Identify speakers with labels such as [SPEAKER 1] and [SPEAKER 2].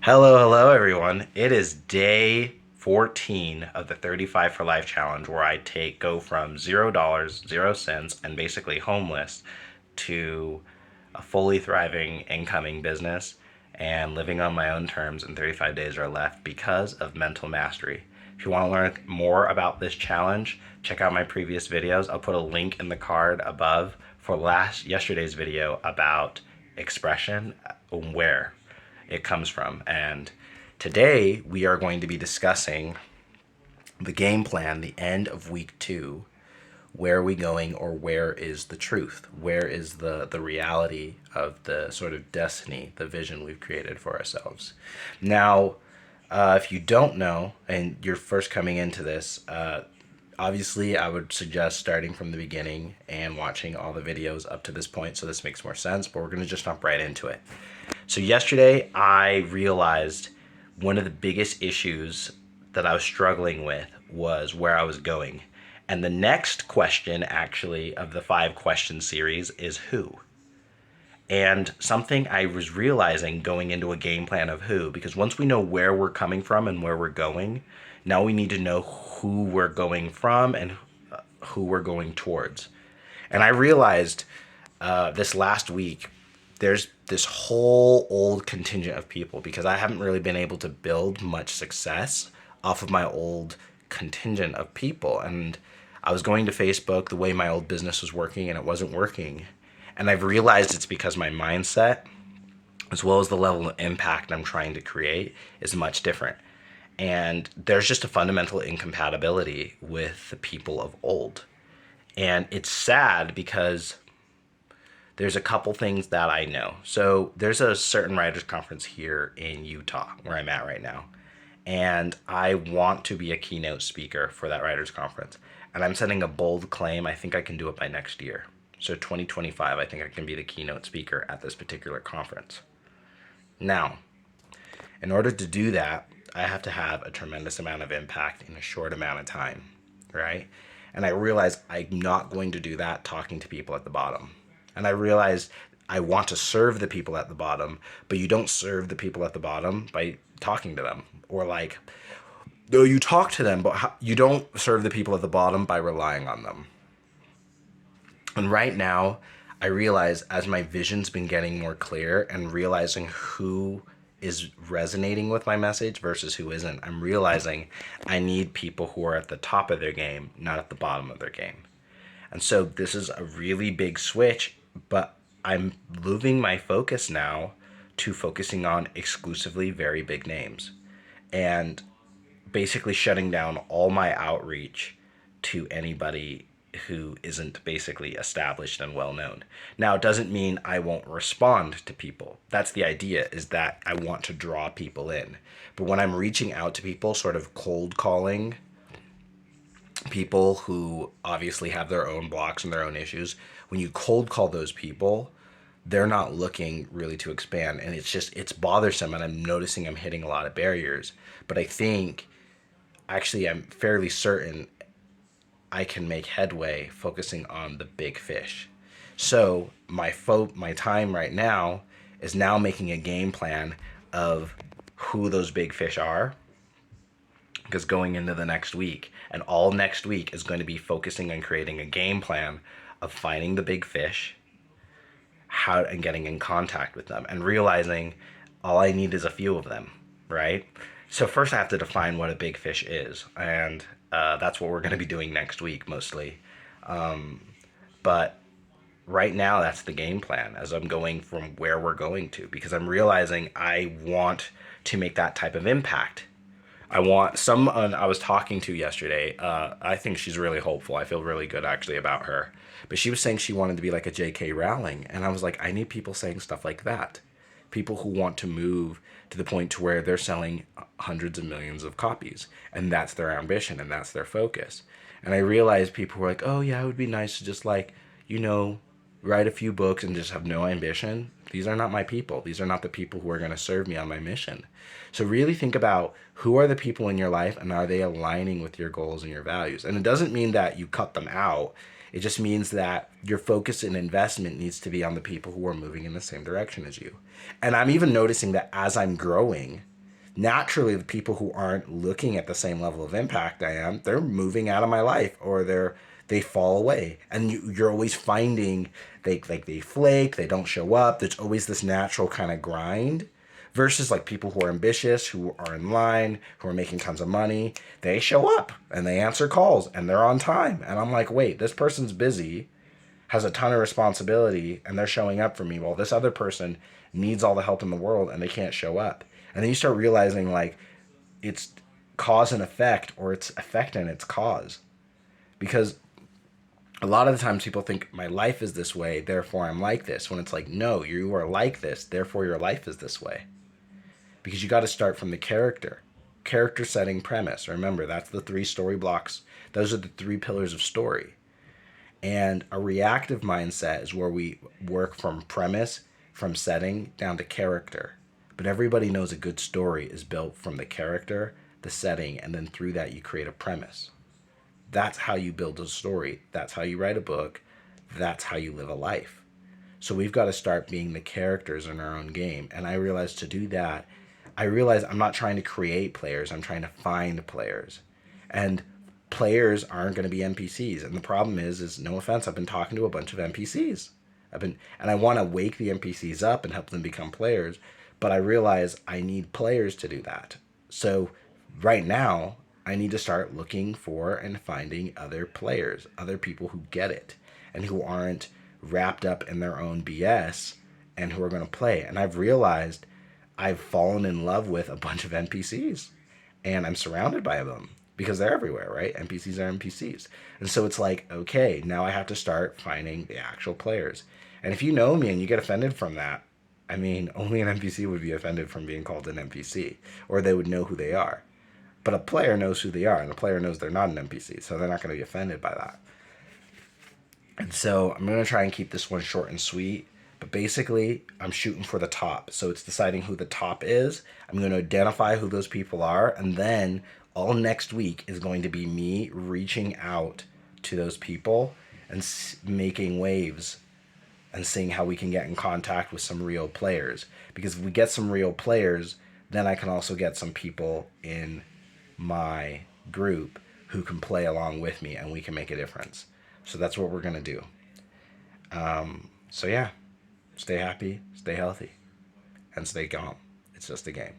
[SPEAKER 1] Hello, everyone. It is day 14 of the 35 for Life challenge where I go from $0, 0 cents, and basically homeless to a fully thriving incoming business and living on my own terms in 35 days or left because of mental mastery. If you want to learn more about this challenge, check out my previous videos. I'll put a link in the card above for yesterday's video about expression, where it comes from. And today we are going to be discussing the game plan, the end of week 2. Where are we going, or where is the truth? Where is the reality of the sort of destiny, the vision we've created for ourselves? Now, if you don't know and you're first coming into this, obviously I would suggest starting from the beginning and watching all the videos up to this point so this makes more sense, but we're going to just jump right into it. So yesterday I realized one of the biggest issues that I was struggling with was where I was going. And the next question, actually, of the 5 question series is who. And something I was realizing going into a game plan of who, because once we know where we're coming from and where we're going, now we need to know who we're going from and who we're going towards. And I realized this last week, there's this whole old contingent of people, because I haven't really been able to build much success off of my old contingent of people. And I was going to Facebook the way my old business was working, and it wasn't working. And I've realized it's because my mindset, as well as the level of impact I'm trying to create, is much different. And there's just a fundamental incompatibility with the people of old. And it's sad because there's a couple things that I know. So there's a certain writers conference here in Utah where I'm at right now. And I want to be a keynote speaker for that writers conference. And I'm setting a bold claim. I think I can do it by next year. So 2025, I think I can be the keynote speaker at this particular conference. Now, in order to do that, I have to have a tremendous amount of impact in a short amount of time, right? And I realize I'm not going to do that talking to people at the bottom. And I realized I want to serve the people at the bottom, but you don't serve the people at the bottom by talking to them. Or like, though you talk to them, but you don't serve the people at the bottom by relying on them. And right now, I realize as my vision's been getting more clear and realizing who is resonating with my message versus who isn't, I'm realizing I need people who are at the top of their game, not at the bottom of their game. And so this is a really big switch, but I'm moving my focus now to focusing on exclusively very big names and basically shutting down all my outreach to anybody who isn't basically established and well known. Now, it doesn't mean I won't respond to people. That's the idea, is that I want to draw people in. But when I'm reaching out to people, sort of cold calling people who obviously have their own blocks and their own issues, when you cold call those people, they're not looking really to expand. And it's bothersome. And I'm noticing I'm hitting a lot of barriers. But I think, actually, I'm fairly certain I can make headway focusing on the big fish. So my time right now is now making a game plan of who those big fish are, because going into the next week and all next week is going to be focusing on creating a game plan of finding the big fish, how, and getting in contact with them and realizing all I need is a few of them, right? So first I have to define what a big fish is, and that's what we're going to be doing next week mostly. But right now that's the game plan as I'm going from where we're going to, because I'm realizing I want to make that type of impact. I want someone I was talking to yesterday. I think she's really hopeful. I feel really good actually about her. But she was saying she wanted to be like a J.K. Rowling. And I was like, I need people saying stuff like that. People who want to move to the point to where they're selling hundreds of millions of copies. And that's their ambition and that's their focus. And I realized people were like, oh yeah, it would be nice to just like, write a few books and just have no ambition. These are not my people. These are not the people who are going to serve me on my mission. So really think about who are the people in your life and are they aligning with your goals and your values? And it doesn't mean that you cut them out. It just means that your focus and investment needs to be on the people who are moving in the same direction as you. And I'm even noticing that as I'm growing, naturally the people who aren't looking at the same level of impact I am, they're moving out of my life, or they fall away. And you're always finding they flake, they don't show up. There's always this natural kind of grind. Versus like people who are ambitious, who are in line, who are making tons of money, they show up and they answer calls and they're on time. And I'm like, wait, this person's busy, has a ton of responsibility, and they're showing up for me, while this other person needs all the help in the world and they can't show up. And then you start realizing like it's cause and effect, or it's effect and it's cause. Because a lot of the times people think my life is this way, therefore I'm like this. When it's like, no, you are like this, therefore your life is this way. Because you got to start from the character setting, premise. Remember, that's the three story blocks. Those are the three pillars of story. And a reactive mindset is where we work from premise, from setting down to character. But everybody knows a good story is built from the character, the setting, and then through that you create a premise. That's how you build a story. That's how you write a book. That's how you live a life. So we've got to start being the characters in our own game. And I realized to do that, I realize I'm not trying to create players. I'm trying to find players. And players aren't going to be NPCs. And the problem is no offense, I've been talking to a bunch of NPCs. And I want to wake the NPCs up and help them become players. But I realize I need players to do that. So right now, I need to start looking for and finding other players, other people who get it and who aren't wrapped up in their own BS and who are going to play. And I've realized I've fallen in love with a bunch of NPCs, and I'm surrounded by them because they're everywhere, right? NPCs are NPCs. And so it's like, okay, now I have to start finding the actual players. And if you know me and you get offended from that, I mean, only an NPC would be offended from being called an NPC, or they would know who they are. But a player knows who they are, and a player knows they're not an NPC, so they're not going to be offended by that. And so I'm going to try and keep this one short and sweet. But basically, I'm shooting for the top. So it's deciding who the top is. I'm going to identify who those people are. And then all next week is going to be me reaching out to those people and making waves and seeing how we can get in contact with some real players. Because if we get some real players, then I can also get some people in my group who can play along with me and we can make a difference. So that's what we're going to do. So yeah, stay happy, stay healthy, and stay calm. It's just a game.